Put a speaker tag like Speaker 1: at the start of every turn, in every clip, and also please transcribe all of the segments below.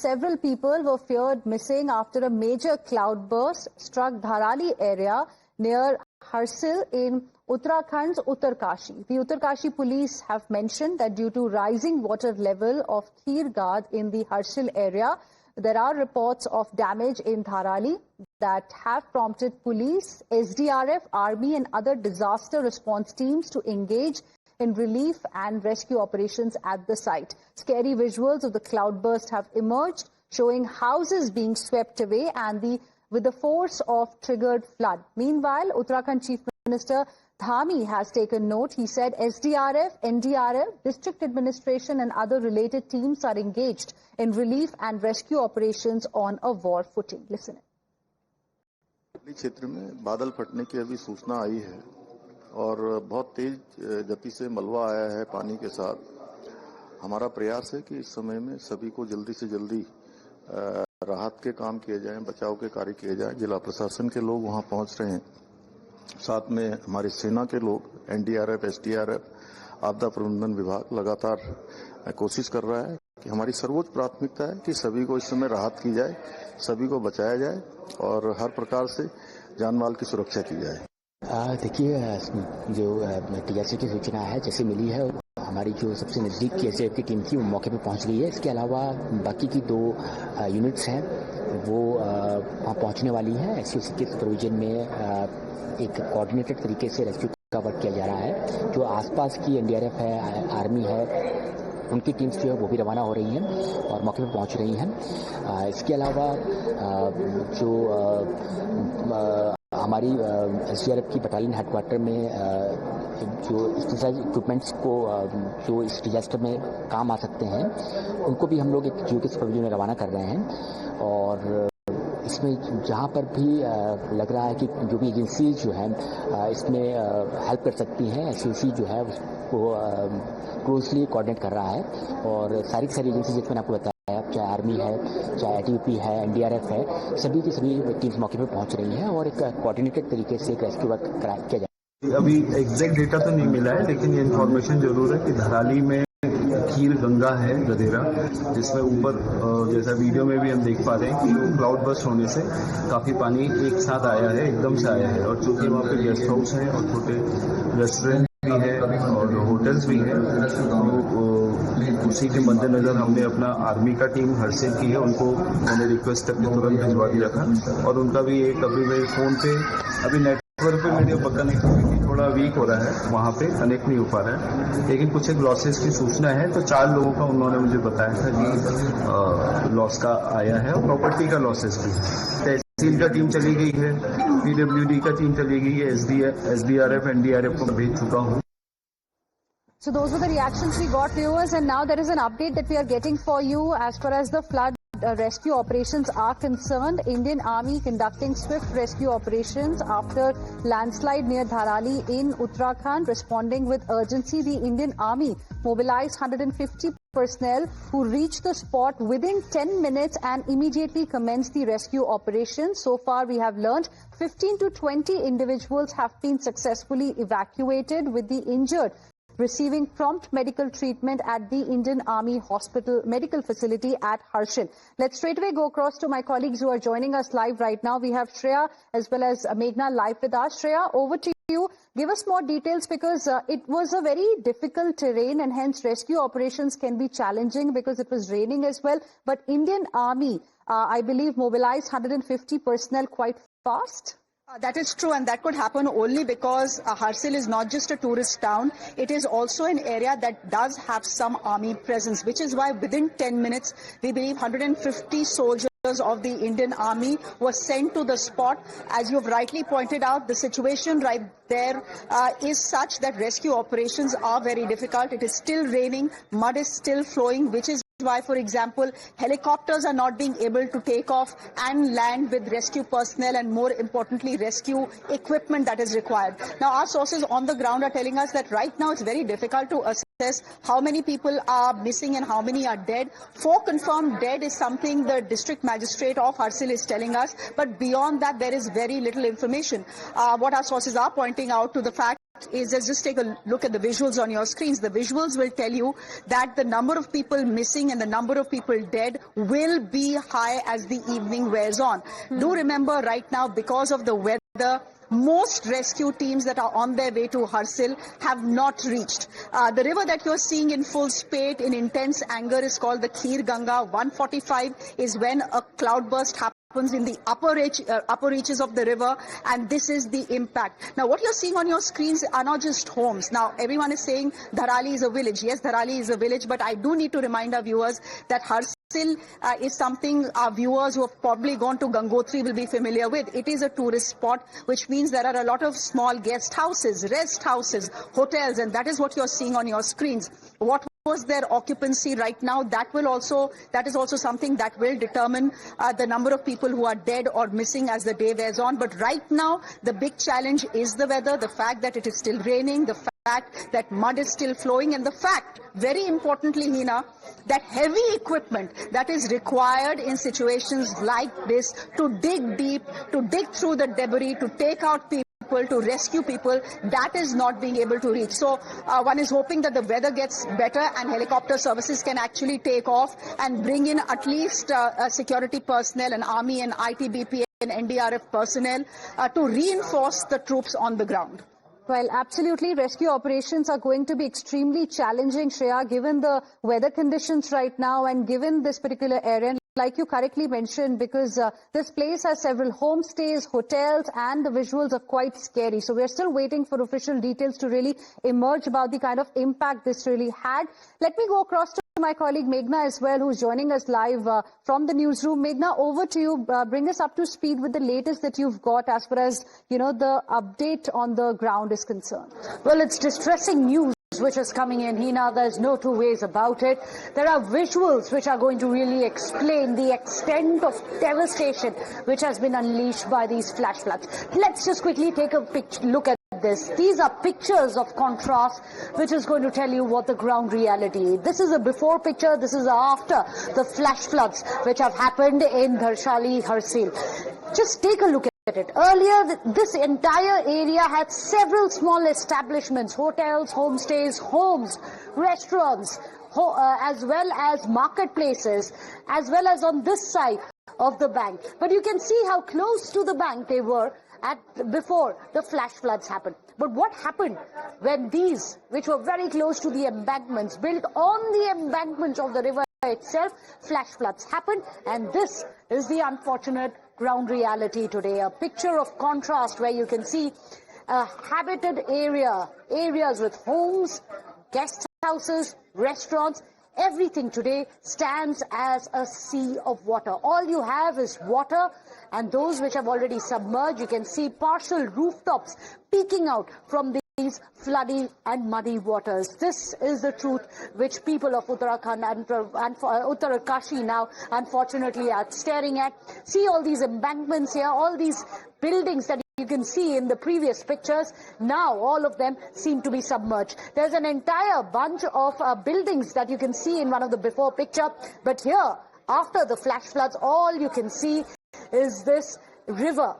Speaker 1: several people were feared missing after a major cloudburst struck Dharali area near Harsil in Uttarakhand's Uttarkashi. The Uttarkashi police have mentioned that due to rising water level of Khirgad in the Harsil area, there are reports of damage in Dharali that have prompted police, SDRF, army and other disaster response teams to engage in relief and rescue operations at the site. Scary visuals of the cloudburst have emerged, showing houses being swept away and with the force of triggered flood. Meanwhile, Uttarakhand Chief Minister Dhami has taken note. He said SDRF, NDRF, district administration and other related teams are engaged in relief and rescue operations on a war footing. Listen.
Speaker 2: क्षेत्र में बादल फटने की अभी सूचना आई है और बहुत तेज गति से मलबा आया है पानी के साथ। हमारा प्रयास है कि इस समय में सभी को जल्दी से जल्दी राहत के काम किए जाएं, बचाव के कार्य किए जाएं। जिला प्रशासन के लोग वहां पहुंच रहे हैं, साथ में हमारी सेना के लोग, एनडीआरएफ, एसडीआरएफ, आपदा प्रबंधन विभाग लगातार कोशिश कर रहा है कि हमारी सर्वोच्च प्राथमिकता है कि सभी को इस समय राहत की जाए, सभी को बचाया जाए और हर प्रकार से जान माल की सुरक्षा की जाए।
Speaker 3: देखिए, जो टीएसए की सूचना है जैसे मिली है, हमारी जो सबसे नज़दीक टीएसएफ की टीम थी वो मौके पर पहुंच गई है। इसके अलावा बाकी की 2 यूनिट्स हैं वो वहाँ पहुंचने वाली हैं। एसओसी के सुपरविजन में एक कोऑर्डिनेटेड तरीके से रेस्क्यू का वर्क किया जा रहा है। जो आसपास की एनडीआरएफ है, आर्मी है, उनकी टीम्स जो है वो भी रवाना हो रही हैं और मौके पर पहुंच रही हैं। इसके अलावा जो हमारी एसडीआरएफ की बटालियन हेडक्वार्टर में जो एक्सरसाइज इक्विपमेंट्स को जो इस डिजास्टर में काम आ सकते हैं, उनको भी हम लोग एक जियो के सुपरविजन में रवाना कर रहे हैं। और इसमें जहाँ पर भी लग रहा है कि जो भी एजेंसी जो है इसमें हेल्प कर सकती हैं, एसओसी जो है उसको क्लोजली कोऑर्डिनेट कर रहा है। और सारी एजेंसी जिसमें आपको बताया, चाहे आर्मी है, चाहे आईटीबीपी है, एनडीआरएफ है, सभी की सभी टीम्स मौके पर पहुंच रही हैं और एक कोऑर्डिनेटेड तरीके से एक रेस्क्यू वर्क किया जाए।
Speaker 4: अभी एग्जैक्ट डेटा तो नहीं मिला है, लेकिन ये इन्फॉर्मेशन जरूर है कि धराली में खीर गंगा है गदेरा, जिसमें ऊपर जैसा वीडियो में भी हम देख पा रहे हैं कि क्लाउड बस्ट होने से काफी पानी एक साथ आया है, एकदम से आया है। और चूंकि वहाँ पे गेस्ट हाउस है और छोटे रेस्टोरेंट भी है और होटल्स भी है, तो उसी के मद्देनजर हमने अपना आर्मी का टीम हरसिल की है, उनको मैंने रिक्वेस्ट करके तुरंत भिजवा दिया था। और उनका भी एक अभी मेरे फोन पे अभी नेटवर्क पे मेरे कनेक्टिविटी थोड़ा वीक हो रहा है, वहाँ पे कनेक्ट नहीं हो पा रहा है, लेकिन कुछ एक लॉसेस की सूचना है। तो 4 लोगों का उन्होंने मुझे बताया था कि लॉस का आया है और प्रॉपर्टी का लॉसेस भी है। तहसील का टीम चली गई है, पीडब्ल्यूडी का टीम चली गई है, एसडीआरएफ, एनडीआरएफ को भेज चुका हूँ।
Speaker 1: So those were the reactions we got, viewers, and now there is an update that we are getting for you as far as the flood rescue operations are concerned. Indian Army conducting swift rescue operations after landslide near Dharali in Uttarakhand. Responding with urgency, the Indian Army mobilized 150 personnel who reached the spot within 10 minutes and immediately commenced the rescue operation. So far, we have learned 15 to 20 individuals have been successfully evacuated, with the injured receiving prompt medical treatment at the Indian Army Hospital medical facility at Harshil. Let's straight away go across to my colleagues who are joining us live right now. We have Shreya as well as Meghna live with us. Shreya, over to you. Give us more details, because it was a very difficult terrain and hence rescue operations can be challenging because it was raining as well. But Indian Army, I believe, mobilized 150 personnel quite fast.
Speaker 5: That is true, and that could happen only because Harsil is not just a tourist town. It is also an area that does have some army presence, which is why within 10 minutes, we believe 150 soldiers of the Indian Army were sent to the spot. As you've rightly pointed out, the situation right there is such that rescue operations are very difficult. It is still raining, mud is still flowing, which is why, for example, helicopters are not being able to take off and land with rescue personnel and, more importantly, rescue equipment that is required. Now, our sources on the ground are telling us that right now it's very difficult to assess how many people are missing and how many are dead. 4 confirmed dead is something the district magistrate of Harsil is telling us, but beyond that, there is very little information. What our sources are pointing out to the fact fact is, just take a look at the visuals on your screens. The visuals will tell you that the number of people missing and the number of people dead will be high as the evening wears on. Do remember right now, because of the weather, most rescue teams that are on their way to Harsil have not reached. The river that you're seeing in full spate, in intense anger, is called the Kheer Ganga. 1:45 is when a cloudburst happens in the upper reaches of the river, and this is the impact. Now, what you're seeing on your screens are not just homes. Now, everyone is saying Dharali is a village. Yes, Dharali is a village, but I do need to remind our viewers that Harsil is something our viewers who have probably gone to Gangotri will be familiar with. It is a tourist spot, which means there are a lot of small guest houses, rest houses, hotels, and that is what you're seeing on your screens. What was their occupancy right now? That is also something that will determine the number of people who are dead or missing as the day wears on. But right now, the big challenge is the weather, the fact that it is still raining, the fact that mud is still flowing, and the fact, very importantly, Hina, that heavy equipment that is required in situations like this to dig deep, to dig through the debris, to take out people, to rescue people, that is not being able to reach. So one is hoping that the weather gets better and helicopter services can actually take off and bring in at least security personnel and army and ITBP and NDRF personnel to reinforce the troops on the ground.
Speaker 1: Well, absolutely. Rescue operations are going to be extremely challenging, Shreya, given the weather conditions right now and given this particular area. Like you correctly mentioned, because this place has several homestays, hotels, and the visuals are quite scary. So we're still waiting for official details to really emerge about the kind of impact this really had. Let me go across to my colleague Meghna as well, who's joining us live from the newsroom. Meghna, over to you. Bring us up to speed with the latest that you've got as far as, the update on the ground is concerned.
Speaker 6: Well, it's distressing news which is coming in, Hina. There's no two ways about it. There are visuals which are going to really explain the extent of devastation which has been unleashed by these flash floods. Let's just quickly take a look at this. These are pictures of contrast, which is going to tell you what the ground reality is. This is a before picture, this is after the flash floods which have happened in Dharshali, Harsil. Just take a look at it. Earlier, this entire area had several small establishments, hotels, homestays, homes, restaurants, as well as marketplaces, as well as on this side of the bank. But you can see how close to the bank they were before the flash floods happened. But what happened when these, which were very close to the embankments, built on the embankments of the river itself, flash floods happened, and this is the unfortunate ground reality today. A picture of contrast where you can see a habited areas with homes, guest houses, restaurants. Everything today stands as a sea of water. All you have is water, and those which have already submerged, you can see partial rooftops peeking out from these floody and muddy waters. This is the truth which people of Uttarakhand and Uttarakashi now unfortunately are staring at. See all these embankments here, all these buildings that you can see in the previous pictures. Now all of them seem to be submerged. There's an entire bunch of buildings that you can see in one of the before picture, but here after the flash floods all you can see is this river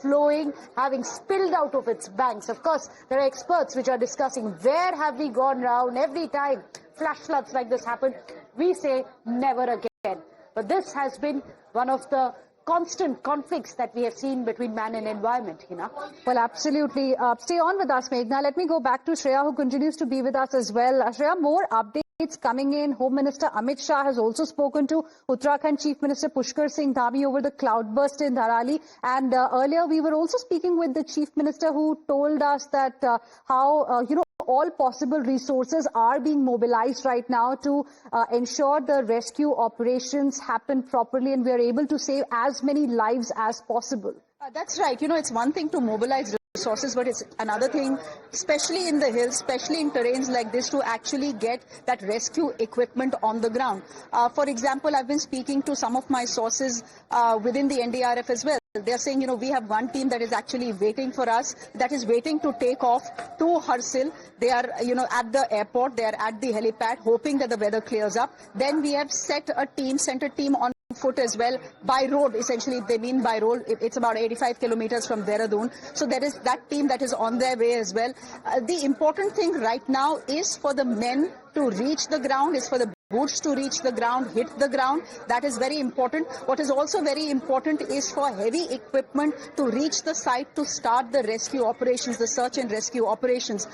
Speaker 6: flowing, having spilled out of its banks. Of course, there are experts which are discussing where have we gone wrong. Every time flash floods like this happen, we say never again. But this has been one of the constant conflicts that we have seen between man and environment, Hina.
Speaker 1: Well, absolutely. Stay on with us, Meghna. Let me go back to Shreya, who continues to be with us as well. Shreya, more updates coming in. Home Minister Amit Shah has also spoken to Uttarakhand Chief Minister Pushkar Singh Dhami over the cloudburst in Dharali. And earlier we were also speaking with the Chief Minister, who told us that how, all possible resources are being mobilized right now to ensure the rescue operations happen properly and we are able to save as many lives as possible.
Speaker 5: That's right. It's one thing to mobilize resources, but it's another thing, especially in the hills, especially in terrains like this, to actually get that rescue equipment on the ground. For example, I've been speaking to some of my sources within the NDRF as well. They're saying, we have one team that is actually waiting for us, that is waiting to take off to Harsil. They are, at the airport, they are at the helipad, hoping that the weather clears up. Then we have sent a team on foot as well by road. Essentially, they mean by road. It's about 85 kilometers from Dehradun. So there is that team that is on their way as well. The important thing right now is for the men to reach the ground, is for the boots to reach the ground, hit the ground. That is very important. What is also very important is for heavy equipment to reach the site to start the rescue operations, the search and rescue operations.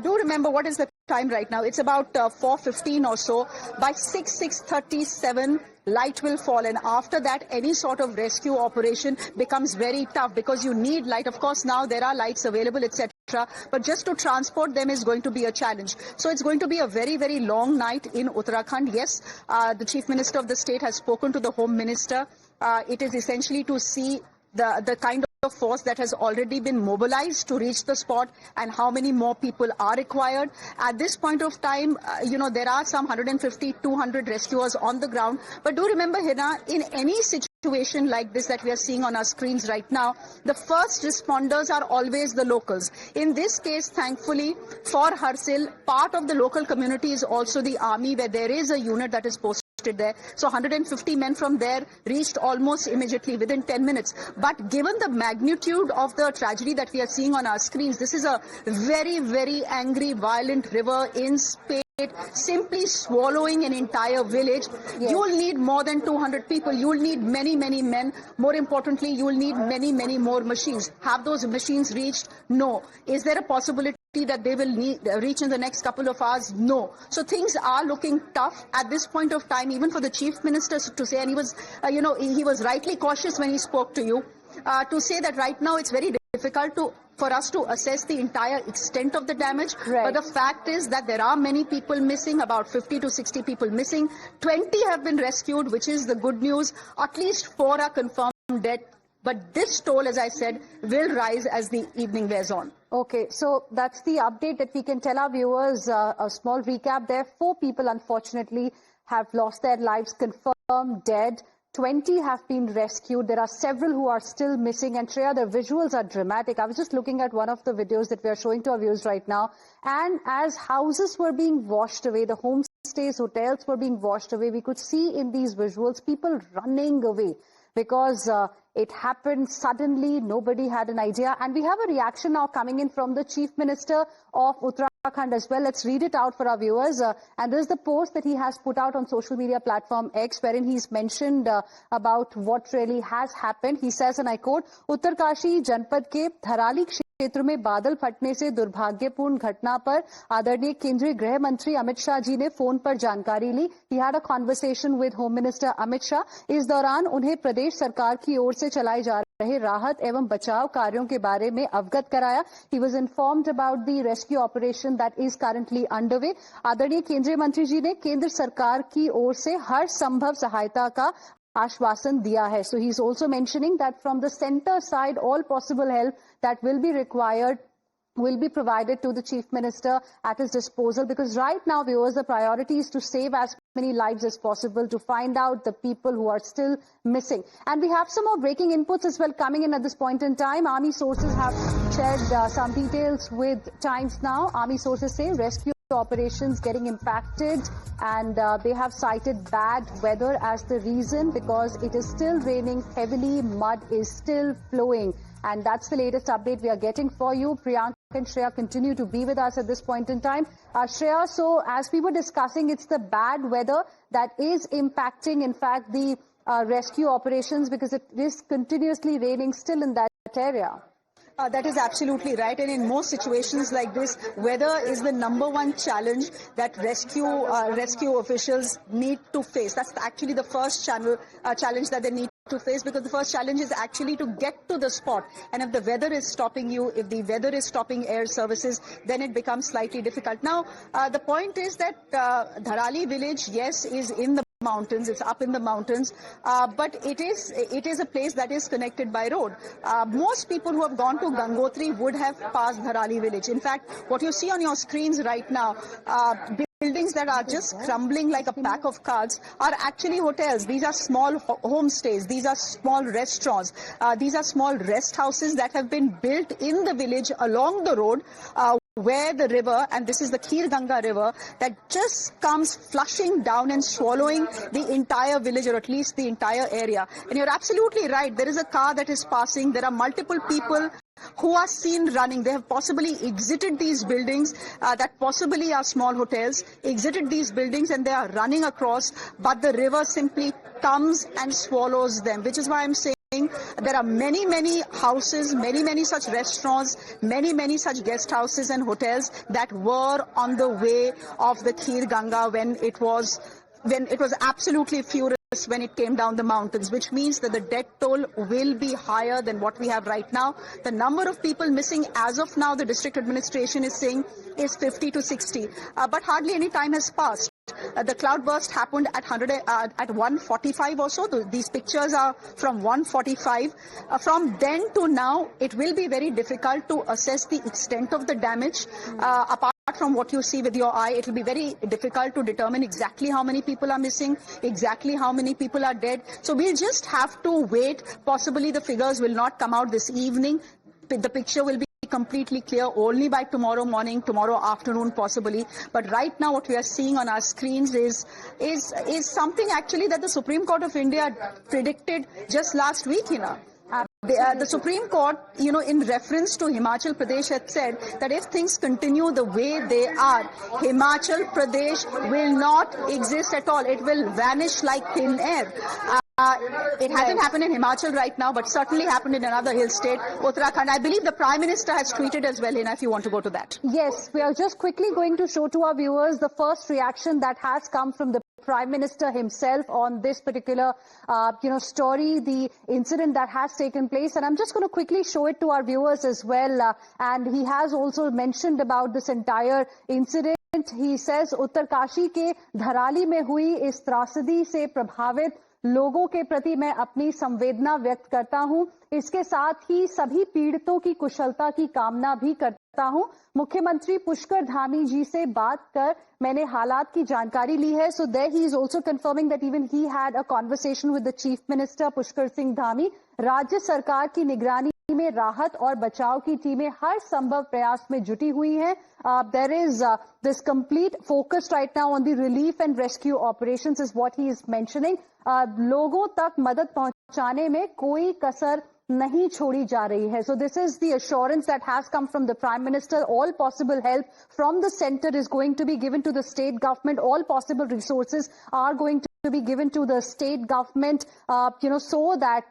Speaker 5: Do remember what is the time right now. It's about 4:15 or so. By 6:37, light will fall, and after that any sort of rescue operation becomes very tough because you need light. Of course, now there are lights available, etc., but just to transport them is going to be a challenge. So it's going to be a very, very long night in Uttarakhand. Yes, the Chief Minister of the state has spoken to the Home Minister. It is essentially to see the kind of force that has already been mobilized to reach the spot and how many more people are required. At this point of time, there are some 150, 200 rescuers on the ground. But do remember, Hina, in any situation like this that we are seeing on our screens right now, the first responders are always the locals. In this case, thankfully, for Harsil, part of the local community is also the army, where there is a unit that is posted there. So 150 men from there reached almost immediately within 10 minutes. But given the magnitude of the tragedy that we are seeing on our screens, this is a very, very angry, violent river in Spain, simply swallowing an entire village. Yes. You will need more than 200 people. You will need many, many men. More importantly, you will need many, many more machines. Have those machines reached? No. Is there a possibility that they will reach in the next couple of hours? No. So things are looking tough at this point of time, even for the Chief Minister to say, and he was, he was rightly cautious when he spoke to you, to say that right now it's very difficult for us to assess the entire extent of the damage. Right. But the fact is that there are many people missing, about 50 to 60 people missing. 20 have been rescued, which is the good news. At least 4 are confirmed dead. But this toll, as I said, will rise as the evening wears on.
Speaker 1: Okay, so that's the update that we can tell our viewers. A small recap there. 4 people, unfortunately, have lost their lives, confirmed dead. 20 have been rescued. There are several who are still missing. And Shreya, the visuals are dramatic. I was just looking at one of the videos that we are showing to our viewers right now. And as houses were being washed away, the homestays, hotels were being washed away, we could see in these visuals people running away because it happened suddenly. Nobody had an idea. And we have a reaction now coming in from the Chief Minister of Uttarakhand as well. Let's read it out for our viewers. And this is the post that he has put out on social media platform X, wherein he's mentioned about what really has happened. He says, and I quote, Uttarkashi Janpad ke Dharali क्षेत्र में बादल फटने से दुर्भाग्यपूर्ण घटना पर आदरणीय केंद्रीय गृह मंत्री अमित शाह जी ने फोन पर जानकारी ली. He had a conversation with home minister Amit Shah. इस दौरान उन्हें प्रदेश सरकार की ओर से चलाए जा रहे राहत एवं बचाव कार्यों के बारे में अवगत कराया. He was informed about the rescue operation that is currently underway. आदरणीय केंद्रीय मंत्री जी ने केंद्र सरकार की ओर से हर संभव सहायता का आश्वासन दिया है. So he's also mentioning that from the center side, all possible help that will be required will be provided to the Chief Minister at his disposal, because right now, viewers, the priority is to save as many lives as possible, to find out the people who are still missing. And we have some more breaking inputs as well coming in at this point in time. Army sources have shared some details with Times Now. Army sources say rescue operations getting impacted, and they have cited bad weather as the reason, because it is still raining heavily, mud is still flowing. And that's the latest update we are getting for you. Priyanka and Shreya continue to be with us at this point in time. Shreya, so as we were discussing, it's the bad weather that is impacting, in fact, the rescue operations, because it is continuously raining still in that area.
Speaker 5: That is absolutely right. And in most situations like this, weather is the #1 challenge that rescue officials need to face. That's actually the first challenge that they need to face, because the first challenge is actually to get to the spot. And if the weather is stopping you, if the weather is stopping air services, then it becomes slightly difficult. Now, the point is that Dharali village, yes, is in the mountains. It's up in the mountains, but it is a place that is connected by road. Most people who have gone to Gangotri would have passed Dharali village. In fact, what you see on your screens right now, buildings that are just crumbling like a pack of cards, are actually hotels. These are small homestays. These are small restaurants. These are small rest houses that have been built in the village along the road. where the river, and this is the Kheer Ganga river, that just comes flushing down and swallowing the entire village, or at least the entire area. And you're absolutely right. There is a car that is passing. There are multiple people who are seen running. They have possibly exited these buildings that possibly are small hotels, exited these buildings, and they are running across, but the river simply comes and swallows them, which is why I'm saying there are many houses, many such restaurants, many such guest houses and hotels that were on the way of the Kheer Ganga when it was absolutely furious when it came down the mountains, which means that the death toll will be higher than what we have right now. The number of people missing as of now, the district administration is saying, is 50 to 60, but hardly any time has passed. The cloudburst happened at 1:45 or so. These pictures are from 1:45. From then to now, it will be very difficult to assess the extent of the damage. Apart from what you see with your eye, it will be very difficult to determine exactly how many people are missing, exactly how many people are dead. So we'll just have to wait. Possibly the figures will not come out this evening. The picture will be completely clear only by tomorrow morning, tomorrow afternoon possibly. But right now what we are seeing on our screens is something actually that the Supreme Court of India predicted just last week, The Supreme Court, in reference to Himachal Pradesh, had said that if things continue the way they are, Himachal Pradesh will not exist at all. It will vanish like thin air. It hasn't happened in Himachal right now, but certainly happened in another hill state, Uttarakhand. I believe the Prime Minister has tweeted as well, Hina, if you want to go to that.
Speaker 1: Yes, we are just quickly going to show to our viewers the first reaction that has come from the Prime Minister himself on this particular, story, the incident that has taken place. And I'm just going to quickly show it to our viewers as well. And he has also mentioned about this entire incident. He says, Uttarkashi के धराली में हुई इस त्रासदी से प्रभावित लोगों के प्रति मैं अपनी संवेदना व्यक्त करता हूं। इसके साथ ही सभी पीड़ितों की कुशलता की कामना भी करता हूं। मुख्यमंत्री पुष्कर धामी जी से बात कर मैंने हालात की जानकारी ली है। So there he is also confirming that even he had a conversation with the Chief Minister Pushkar Singh Dhami. राज्य सरकार की निगरानी में राहत और बचाव की टीमें हर संभव प्रयास में जुटी हुई हैं। There is this complete focus right now on the relief and rescue operations is what he is mentioning. लोगों तक मदद पहुंचाने में कोई कसर नहीं छोड़ी जा रही है. So this is the assurance that has come from the Prime Minister. All possible help from the center is going to be given to the state government. All possible resources are going to be given to the state government, so that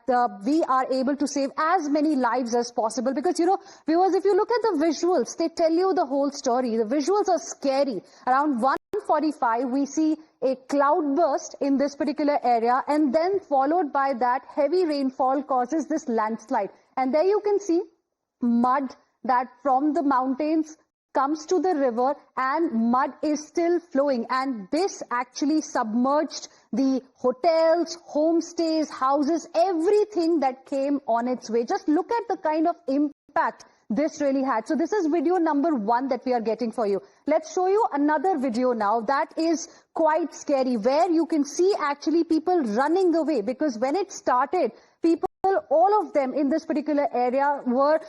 Speaker 1: we are able to save as many lives as possible. Because, viewers, if you look at the visuals, they tell you the whole story. The visuals are scary. Around 1:45, we see a cloudburst in this particular area, and then followed by that heavy rainfall causes this landslide. And there you can see mud that from the mountains comes to the river, and mud is still flowing, and this actually submerged the hotels, homestays, houses, everything that came on its way. Just look at the kind of impact this really had. So this is video number 1 that we are getting for you. Let's show you another video now that is quite scary, where you can see actually people running away, because when it started, people, all of them in this particular area were,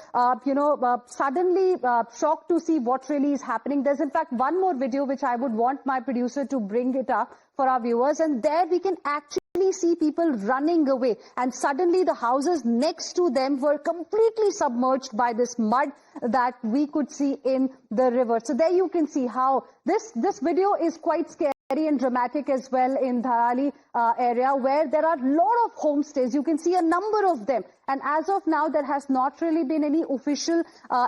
Speaker 1: suddenly shocked to see what really is happening. There's in fact one more video which I would want my producer to bring it up for our viewers, and there we can actually see people running away, and suddenly the houses next to them were completely submerged by this mud that we could see in the river. So there you can see how this video is quite scary and dramatic as well in Dharali area, where there are a lot of homestays. You can see a number of them, and as of now there has not really been any official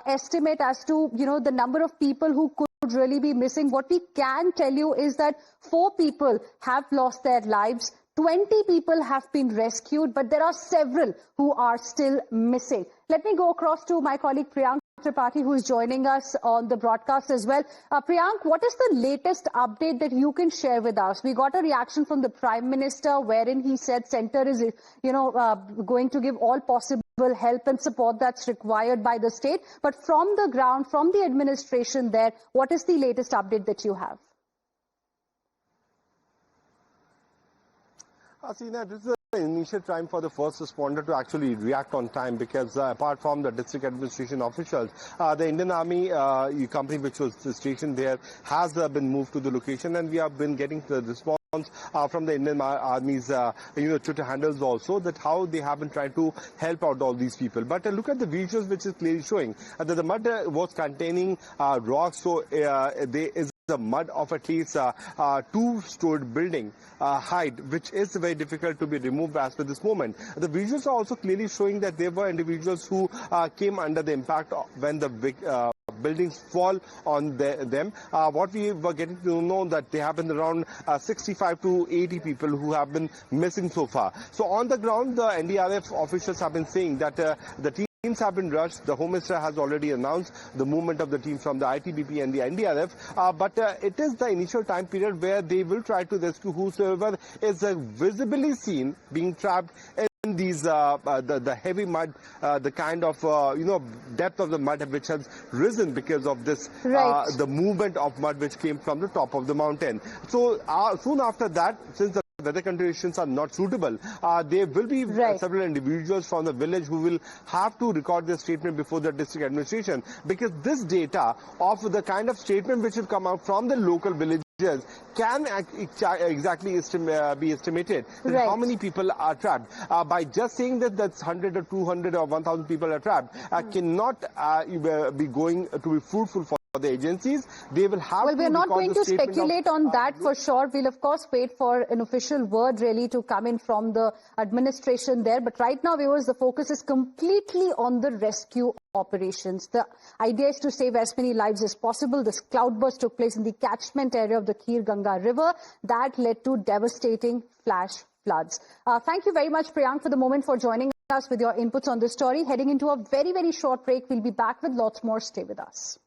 Speaker 1: estimate as to the number of people who could really be missing. What we can tell you is that 4 people have lost their lives, 20 people have been rescued, but there are several who are still missing. Let me go across to my colleague Priyank Tripathi, who is joining us on the broadcast as well. Priyank, what is the latest update that you can share with us? We got a reaction from the Prime Minister wherein he said center is, going to give all possible help and support that's required by the state. But from the ground, from the administration there, what is the latest update that you have?
Speaker 7: Hasina, this is initial time for the first responder to actually react on time, because apart from the district administration officials, the Indian Army company which was stationed there has been moved to the location, and we have been getting the response from the Indian Army's Twitter handles also, that how they have been trying to help out all these people. But look at the visuals, which is clearly showing that the mud was containing rocks, so there is the mud of at least 2-story building height, which is very difficult to be removed as per this moment. The visuals are also clearly showing that there were individuals who came under the impact when the buildings fall on them. What we were getting to know that there have been around 65 to 80 people who have been missing so far. So on the ground, the NDRF officials have been saying that the teams have been rushed. The Home Minister has already announced the movement of the team from the ITBP and the NDRF. But it is the initial time period where they will try to rescue whosoever is visibly seen being trapped in these the heavy mud, the kind of depth of the mud which has risen because of this the movement of mud which came from the top of the mountain. So soon after that, since the weather conditions are not suitable, there will be several individuals from the village who will have to record their statement before the district administration, because this data of the kind of statement which will come out from the local village can exactly be estimated how many people are trapped. By just saying that that's 100 or 200 or 1,000 people are trapped cannot be going to be fruitful for the agencies. They will have
Speaker 1: we're not going to speculate on that for sure. We'll of course wait for an official word really to come in from the administration there. But right now, viewers, the focus is completely on the rescue operations. The idea is to save as many lives as possible. This cloudburst took place in the catchment area of the Kir Ganga River. That led to devastating flash floods. Thank you very much, Priyank, for the moment, for joining us with your inputs on this story. Heading into a very, very short break. We'll be back with lots more. Stay with us.